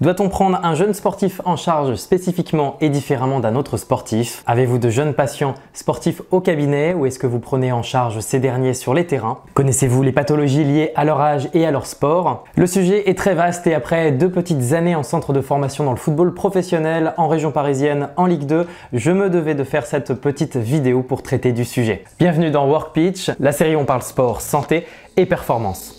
Doit-on prendre un jeune sportif en charge spécifiquement et différemment d'un autre sportif? Avez-vous de jeunes patients sportifs au cabinet ou est-ce que vous prenez en charge ces derniers sur les terrains? Connaissez-vous les pathologies liées à leur âge et à leur sport? Le sujet est très vaste et après 2 petites années en centre de formation dans le football professionnel en région parisienne en Ligue 2, je me devais de faire cette petite vidéo pour traiter du sujet. Bienvenue dans Work Pitch, la série où on parle sport, santé et performance.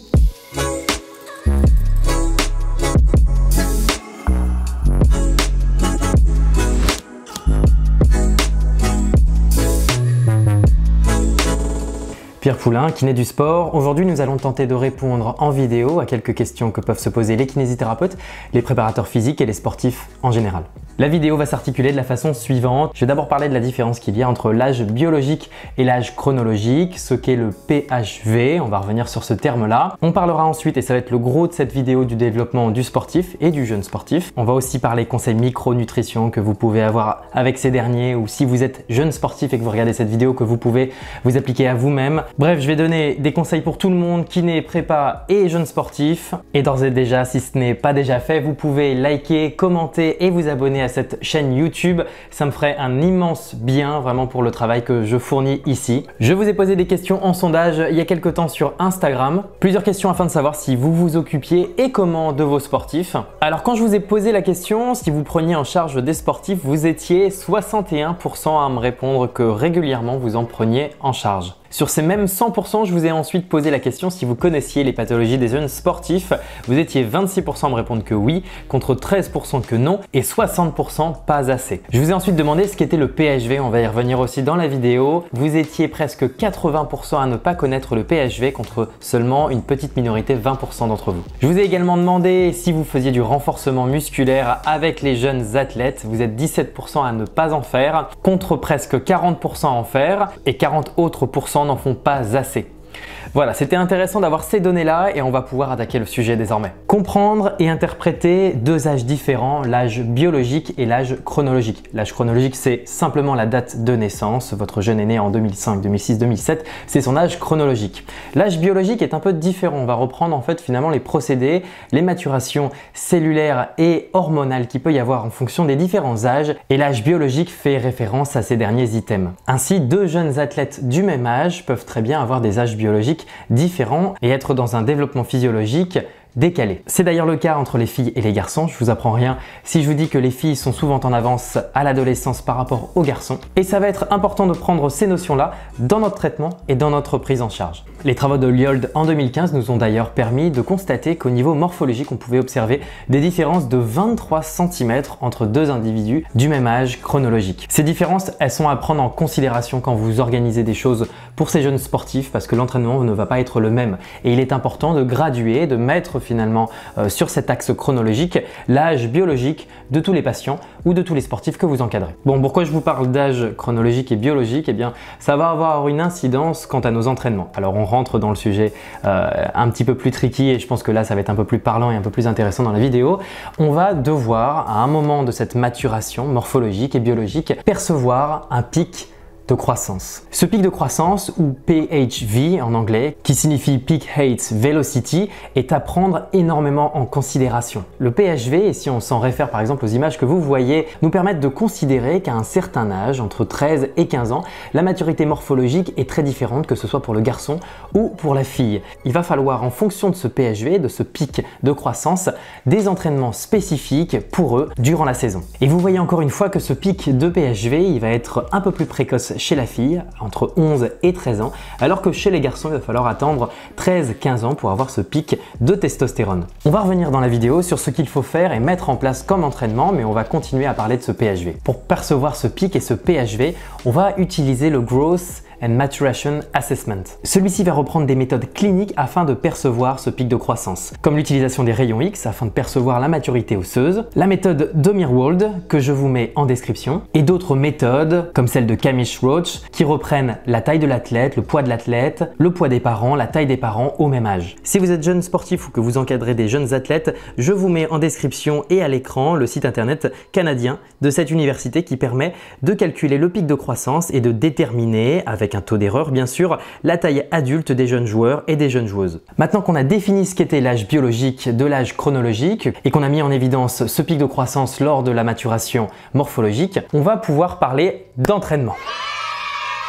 Pierre Poulain, kiné du sport. Aujourd'hui, nous allons tenter de répondre en vidéo à quelques questions que peuvent se poser les kinésithérapeutes, les préparateurs physiques et les sportifs en général. La vidéo va s'articuler de la façon suivante. Je vais d'abord parler de la différence qu'il y a entre l'âge biologique et l'âge chronologique, ce qu'est le PHV, on va revenir sur ce terme-là. On parlera ensuite, et ça va être le gros de cette vidéo, du développement du sportif et du jeune sportif. On va aussi parler conseils micronutrition que vous pouvez avoir avec ces derniers, ou si vous êtes jeune sportif et que vous regardez cette vidéo, que vous pouvez vous appliquer à vous-même. Bref, je vais donner des conseils pour tout le monde, kiné, prépa et jeune sportif. Et d'ores et déjà, si ce n'est pas déjà fait, vous pouvez liker, commenter et vous abonner à cette chaîne YouTube. Ça me ferait un immense bien vraiment pour le travail que je fournis ici. Je vous ai posé des questions en sondage il y a quelques temps sur Instagram. Plusieurs questions afin de savoir si vous vous occupiez et comment de vos sportifs. Alors quand je vous ai posé la question, si vous preniez en charge des sportifs, vous étiez 61% à me répondre que régulièrement vous en preniez en charge. Sur ces mêmes 100%, je vous ai ensuite posé la question si vous connaissiez les pathologies des jeunes sportifs. Vous étiez 26% à me répondre que oui, contre 13% que non et 60% pas assez. Je vous ai ensuite demandé ce qu'était le PHV, on va y revenir aussi dans la vidéo. Vous étiez presque 80% à ne pas connaître le PHV contre seulement une petite minorité, 20% d'entre vous. Je vous ai également demandé si vous faisiez du renforcement musculaire avec les jeunes athlètes. Vous êtes 17% à ne pas en faire, contre presque 40% à en faire et 40 autres % n'en font pas assez. Voilà, c'était intéressant d'avoir ces données-là et on va pouvoir attaquer le sujet désormais. Comprendre et interpréter 2 âges différents, l'âge biologique et l'âge chronologique. L'âge chronologique, c'est simplement la date de naissance. Votre jeune est né en 2005, 2006, 2007, c'est son âge chronologique. L'âge biologique est un peu différent. On va reprendre en fait finalement les procédés, les maturations cellulaires et hormonales qu'il peut y avoir en fonction des différents âges et l'âge biologique fait référence à ces derniers items. Ainsi, 2 jeunes athlètes du même âge peuvent très bien avoir des âges biologiques différents et être dans un développement physiologique décalé. C'est d'ailleurs le cas entre les filles et les garçons, je vous apprends rien si je vous dis que les filles sont souvent en avance à l'adolescence par rapport aux garçons et ça va être important de prendre ces notions-là dans notre traitement et dans notre prise en charge. Les travaux de Liold en 2015 nous ont d'ailleurs permis de constater qu'au niveau morphologique, on pouvait observer des différences de 23 cm entre 2 individus du même âge chronologique. Ces différences, elles sont à prendre en considération quand vous organisez des choses pour ces jeunes sportifs parce que l'entraînement ne va pas être le même et il est important de graduer, de mettre finalement sur cet axe chronologique l'âge biologique de tous les patients ou de tous les sportifs que vous encadrez. Bon, pourquoi je vous parle d'âge chronologique et biologique? Eh bien, ça va avoir une incidence quant à nos entraînements. Alors, on rentre dans le sujet un petit peu plus tricky et je pense que là, ça va être un peu plus parlant et un peu plus intéressant dans la vidéo. On va devoir, à un moment de cette maturation morphologique et biologique, percevoir un pic de croissance. Ce pic de croissance, ou PHV en anglais, qui signifie Peak Height Velocity, est à prendre énormément en considération. Le PHV, et si on s'en réfère par exemple aux images que vous voyez, nous permettent de considérer qu'à un certain âge, entre 13 et 15 ans, la maturité morphologique est très différente que ce soit pour le garçon ou pour la fille. Il va falloir, en fonction de ce PHV, de ce pic de croissance, des entraînements spécifiques pour eux durant la saison. Et vous voyez encore une fois que ce pic de PHV, il va être un peu plus précoce chez la fille, entre 11 et 13 ans, alors que chez les garçons, il va falloir attendre 13-15 ans pour avoir ce pic de testostérone. On va revenir dans la vidéo sur ce qu'il faut faire et mettre en place comme entraînement, mais on va continuer à parler de ce PHV. Pour percevoir ce pic et ce PHV, on va utiliser le Growth and Maturation Assessment. Celui-ci va reprendre des méthodes cliniques afin de percevoir ce pic de croissance, comme l'utilisation des rayons X afin de percevoir la maturité osseuse, la méthode Domirwald que je vous mets en description, et d'autres méthodes comme celle de Kamish-Roach qui reprennent la taille de l'athlète, le poids de l'athlète, le poids des parents, la taille des parents au même âge. Si vous êtes jeune sportif ou que vous encadrez des jeunes athlètes, je vous mets en description et à l'écran le site internet canadien de cette université qui permet de calculer le pic de croissance et de déterminer avec avec un taux d'erreur bien sûr, la taille adulte des jeunes joueurs et des jeunes joueuses. Maintenant qu'on a défini ce qu'était l'âge biologique de l'âge chronologique et qu'on a mis en évidence ce pic de croissance lors de la maturation morphologique, on va pouvoir parler d'entraînement.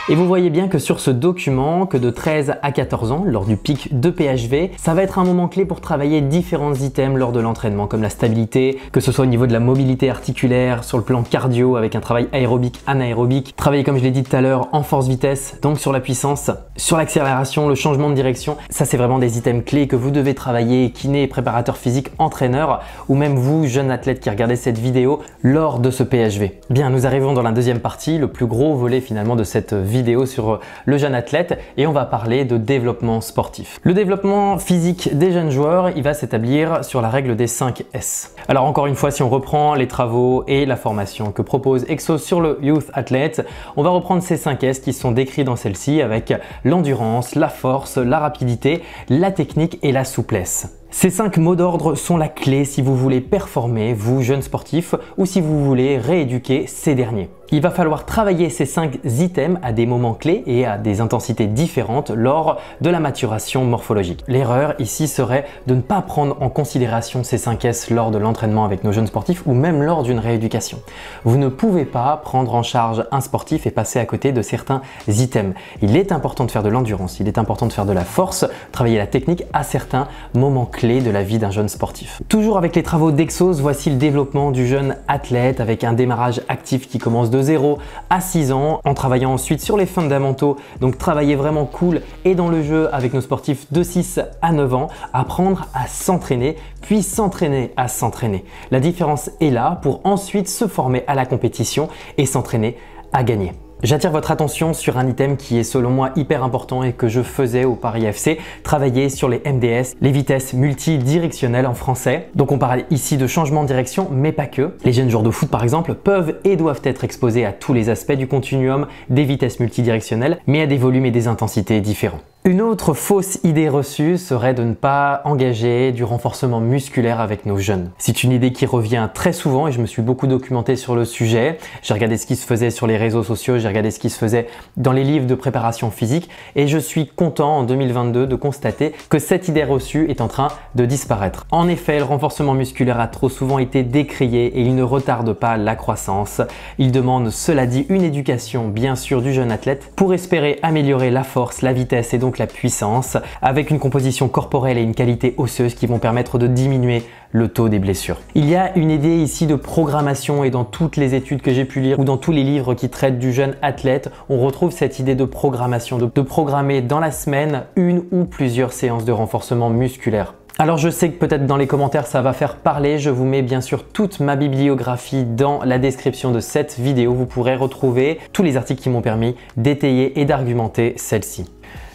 Et vous voyez bien que sur ce document, que de 13 à 14 ans, lors du pic de PHV, ça va être un moment clé pour travailler différents items lors de l'entraînement, comme la stabilité, que ce soit au niveau de la mobilité articulaire, sur le plan cardio, avec un travail aérobique, anaérobique, travailler comme je l'ai dit tout à l'heure en force-vitesse, donc sur la puissance, sur l'accélération, le changement de direction. Ça, c'est vraiment des items clés que vous devez travailler, kiné, préparateur physique, entraîneur, ou même vous, jeune athlète qui regardez cette vidéo, lors de ce PHV. Bien, nous arrivons dans la deuxième partie, le plus gros volet finalement de cette vidéo sur le jeune athlète, et on va parler de développement sportif. Le développement physique des jeunes joueurs, il va s'établir sur la règle des 5 S. Alors encore une fois, si on reprend les travaux et la formation que propose Exos sur le Youth Athlete, on va reprendre ces 5 S qui sont décrits dans celle-ci avec l'endurance, la force, la rapidité, la technique et la souplesse. Ces 5 mots d'ordre sont la clé si vous voulez performer, vous jeunes sportifs, ou si vous voulez rééduquer ces derniers. Il va falloir travailler ces 5 items à des moments clés et à des intensités différentes lors de la maturation morphologique. L'erreur ici serait de ne pas prendre en considération ces 5 S lors de l'entraînement avec nos jeunes sportifs ou même lors d'une rééducation. Vous ne pouvez pas prendre en charge un sportif et passer à côté de certains items. Il est important de faire de l'endurance, il est important de faire de la force, travailler la technique à certains moments clés de la vie d'un jeune sportif. Toujours avec les travaux d'Exos, voici le développement du jeune athlète avec un démarrage actif qui commence de 0 à 6 ans en travaillant ensuite sur les fondamentaux, donc travailler vraiment cool et dans le jeu avec nos sportifs de 6 à 9 ans, apprendre à s'entraîner puis s'entraîner à s'entraîner. La différence est là pour ensuite se former à la compétition et s'entraîner à gagner. J'attire votre attention sur un item qui est selon moi hyper important et que je faisais au Paris FC, travailler sur les MDS, les vitesses multidirectionnelles en français. Donc on parle ici de changement de direction, mais pas que. Les jeunes joueurs de foot par exemple peuvent et doivent être exposés à tous les aspects du continuum des vitesses multidirectionnelles, mais à des volumes et des intensités différents. Une autre fausse idée reçue serait de ne pas engager du renforcement musculaire avec nos jeunes. C'est une idée qui revient très souvent et je me suis beaucoup documenté sur le sujet. J'ai regardé ce qui se faisait sur les réseaux sociaux, j'ai regardé ce qui se faisait dans les livres de préparation physique et je suis content en 2022 de constater que cette idée reçue est en train de disparaître. En effet, le renforcement musculaire a trop souvent été décrié et il ne retarde pas la croissance. Il demande, cela dit, une éducation bien sûr du jeune athlète pour espérer améliorer la force, la vitesse et donc la puissance, avec une composition corporelle et une qualité osseuse qui vont permettre de diminuer le taux des blessures. Il y a une idée ici de programmation et dans toutes les études que j'ai pu lire ou dans tous les livres qui traitent du jeune athlète, on retrouve cette idée de programmation, de programmer dans la semaine une ou plusieurs séances de renforcement musculaire. Alors je sais que peut-être dans les commentaires ça va faire parler, je vous mets bien sûr toute ma bibliographie dans la description de cette vidéo, vous pourrez retrouver tous les articles qui m'ont permis d'étayer et d'argumenter celle-ci.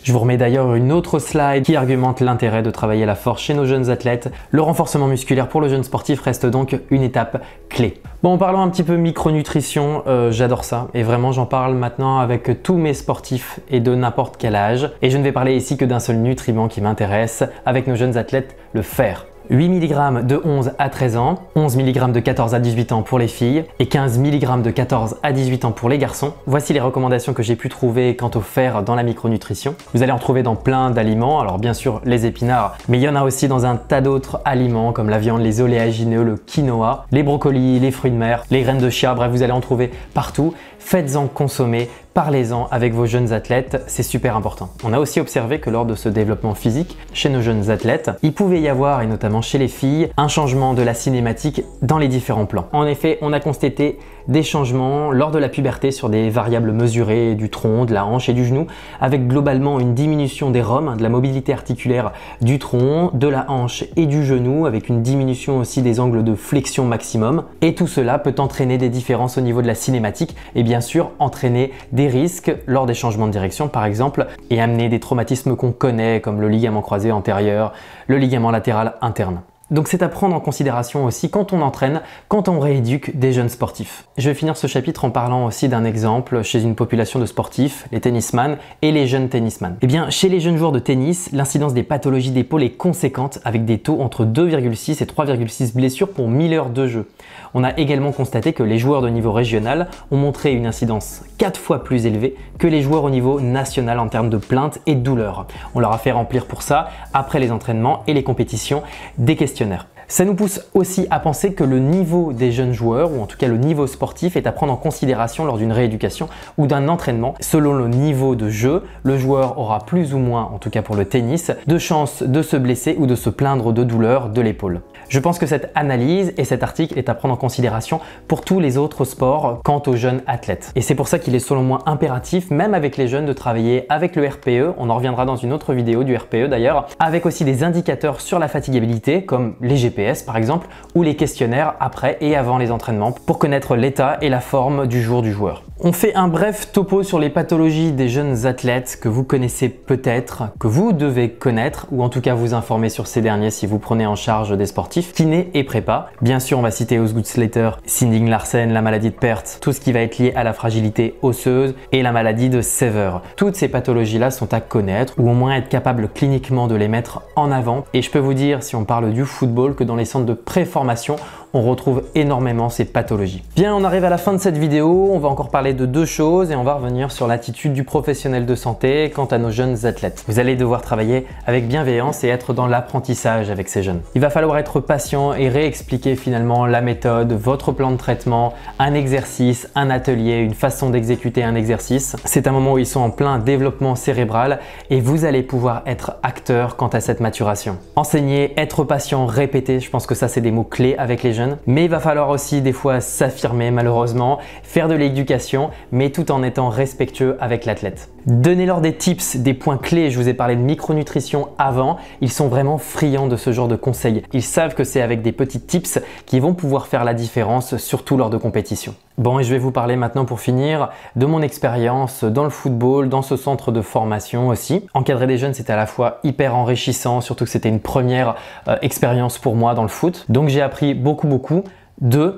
Je vous remets d'ailleurs une autre slide qui argumente l'intérêt de travailler la force chez nos jeunes athlètes. Le renforcement musculaire pour le jeune sportif reste donc une étape clé. Bon, en parlant un petit peu micronutrition, j'adore ça et vraiment j'en parle maintenant avec tous mes sportifs et de n'importe quel âge. Et je ne vais parler ici que d'un seul nutriment qui m'intéresse avec nos jeunes athlètes, le fer. 8 mg de 11 à 13 ans, 11 mg de 14 à 18 ans pour les filles et 15 mg de 14 à 18 ans pour les garçons. Voici les recommandations que j'ai pu trouver quant au fer dans la micronutrition. Vous allez en trouver dans plein d'aliments, alors bien sûr les épinards, mais il y en a aussi dans un tas d'autres aliments comme la viande, les oléagineux, le quinoa, les brocolis, les fruits de mer, les graines de chia, bref vous allez en trouver partout. Faites-en consommer, parlez-en avec vos jeunes athlètes, c'est super important. On a aussi observé que lors de ce développement physique chez nos jeunes athlètes, il pouvait y avoir, et notamment chez les filles, un changement de la cinématique dans les différents plans. En effet, on a constaté des changements lors de la puberté sur des variables mesurées du tronc, de la hanche et du genou, avec globalement une diminution des ROM, de la mobilité articulaire du tronc, de la hanche et du genou, avec une diminution aussi des angles de flexion maximum. Et tout cela peut entraîner des différences au niveau de la cinématique et bien sûr entraîner des risques lors des changements de direction par exemple et amener des traumatismes qu'on connaît comme le ligament croisé antérieur, le ligament latéral interne. Donc c'est à prendre en considération aussi quand on entraîne, quand on rééduque des jeunes sportifs. Je vais finir ce chapitre en parlant aussi d'un exemple chez une population de sportifs, les tennisman et les jeunes tennisman. Eh bien, chez les jeunes joueurs de tennis, l'incidence des pathologies d'épaule est conséquente avec des taux entre 2,6 et 3,6 blessures pour 1000 heures de jeu. On a également constaté que les joueurs de niveau régional ont montré une incidence 4 fois plus élevée que les joueurs au niveau national en termes de plaintes et de douleurs. On leur a fait remplir pour ça, après les entraînements et les compétitions, des questionnaires. Ça nous pousse aussi à penser que le niveau des jeunes joueurs, ou en tout cas le niveau sportif, est à prendre en considération lors d'une rééducation ou d'un entraînement. Selon le niveau de jeu, le joueur aura plus ou moins, en tout cas pour le tennis, de chances de se blesser ou de se plaindre de douleurs de l'épaule. Je pense que cette analyse et cet article est à prendre en considération pour tous les autres sports quant aux jeunes athlètes. Et c'est pour ça qu'il est selon moi impératif, même avec les jeunes, de travailler avec le RPE. On en reviendra dans une autre vidéo du RPE d'ailleurs, avec aussi des indicateurs sur la fatigabilité comme les GPS par exemple, ou les questionnaires après et avant les entraînements pour connaître l'état et la forme du jour du joueur. On fait un bref topo sur les pathologies des jeunes athlètes que vous connaissez peut-être, que vous devez connaître ou en tout cas vous informer sur ces derniers si vous prenez en charge des sportifs, kiné et prépa. Bien sûr, on va citer Osgood-Schlatter, Sinding Larsen, la maladie de Perth, tout ce qui va être lié à la fragilité osseuse et la maladie de Sever. Toutes ces pathologies-là sont à connaître ou au moins être capable cliniquement de les mettre en avant. Et je peux vous dire, si on parle du football, que dans les centres de préformation, on retrouve énormément ces pathologies. Bien, on arrive à la fin de cette vidéo. On va encore parler de deux choses et on va revenir sur l'attitude du professionnel de santé quant à nos jeunes athlètes. Vous allez devoir travailler avec bienveillance et être dans l'apprentissage avec ces jeunes. Il va falloir être patient et réexpliquer finalement la méthode, votre plan de traitement, un exercice, un atelier, une façon d'exécuter un exercice. C'est un moment où ils sont en plein développement cérébral et vous allez pouvoir être acteur quant à cette maturation. Enseigner, être patient, répéter, je pense que ça c'est des mots clés avec les jeunes. Mais il va falloir aussi des fois s'affirmer malheureusement, faire de l'éducation, mais tout en étant respectueux avec l'athlète. Donnez-leur des tips, des points clés. Je vous ai parlé de micronutrition avant. Ils sont vraiment friands de ce genre de conseils. Ils savent que c'est avec des petits tips qui vont pouvoir faire la différence, surtout lors de compétitions. Bon, et je vais vous parler maintenant pour finir de mon expérience dans le football, dans ce centre de formation aussi. Encadrer des jeunes, c'était à la fois hyper enrichissant, surtout que c'était une première expérience pour moi dans le foot. Donc j'ai appris beaucoup.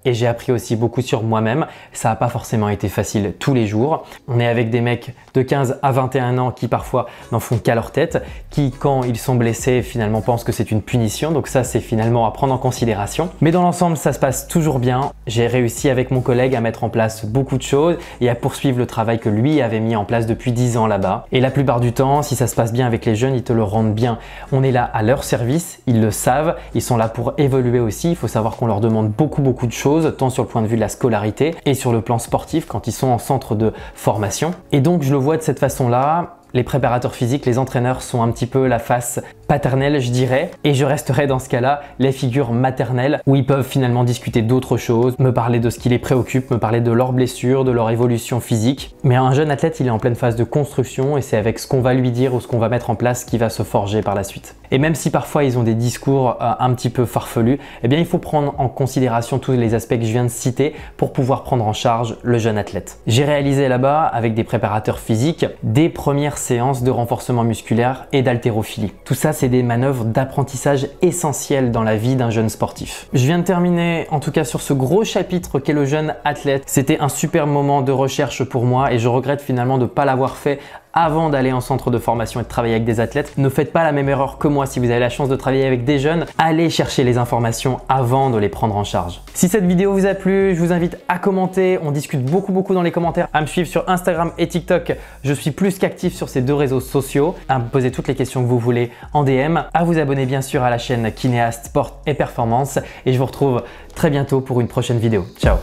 Et j'ai appris aussi beaucoup sur moi-même. Ça n'a pas forcément été facile tous les jours. On est avec des mecs de 15 à 21 ans qui parfois n'en font qu'à leur tête, qui quand ils sont blessés finalement pensent que c'est une punition. Donc ça c'est finalement à prendre en considération. Mais dans l'ensemble ça se passe toujours bien. J'ai réussi avec mon collègue à mettre en place beaucoup de choses et à poursuivre le travail que lui avait mis en place depuis 10 ans là-bas. Et la plupart du temps, si ça se passe bien avec les jeunes, ils te le rendent bien. On est là à leur service, ils le savent, ils sont là pour évoluer aussi. Il faut savoir qu'on leur demande beaucoup de choses, tant sur le point de vue de la scolarité et sur le plan sportif quand ils sont en centre de formation. Et donc je le vois de cette façon-là. Les préparateurs physiques, les entraîneurs sont un petit peu la face paternelle, je dirais, et je resterai dans ce cas-là les figures maternelles où ils peuvent finalement discuter d'autres choses, me parler de ce qui les préoccupe, me parler de leurs blessures, de leur évolution physique. Mais un jeune athlète, il est en pleine phase de construction et c'est avec ce qu'on va lui dire ou ce qu'on va mettre en place qu'il va se forger par la suite. Et même si parfois ils ont des discours un petit peu farfelus, eh bien il faut prendre en considération tous les aspects que je viens de citer pour pouvoir prendre en charge le jeune athlète. J'ai réalisé là-bas avec des préparateurs physiques des premières séances de renforcement musculaire et d'haltérophilie. Tout ça, c'est des manœuvres d'apprentissage essentielles dans la vie d'un jeune sportif. Je viens de terminer en tout cas sur ce gros chapitre qu'est le jeune athlète. C'était un super moment de recherche pour moi et je regrette finalement de ne pas l'avoir fait avant d'aller en centre de formation et de travailler avec des athlètes. Ne faites pas la même erreur que moi si vous avez la chance de travailler avec des jeunes. Allez chercher les informations avant de les prendre en charge. Si cette vidéo vous a plu, je vous invite à commenter. On discute beaucoup dans les commentaires, à me suivre sur Instagram et TikTok. Je suis plus qu'actif sur ces deux réseaux sociaux, à me poser toutes les questions que vous voulez en DM, à vous abonner bien sûr à la chaîne Kinéa Sport et Performance et je vous retrouve très bientôt pour une prochaine vidéo. Ciao!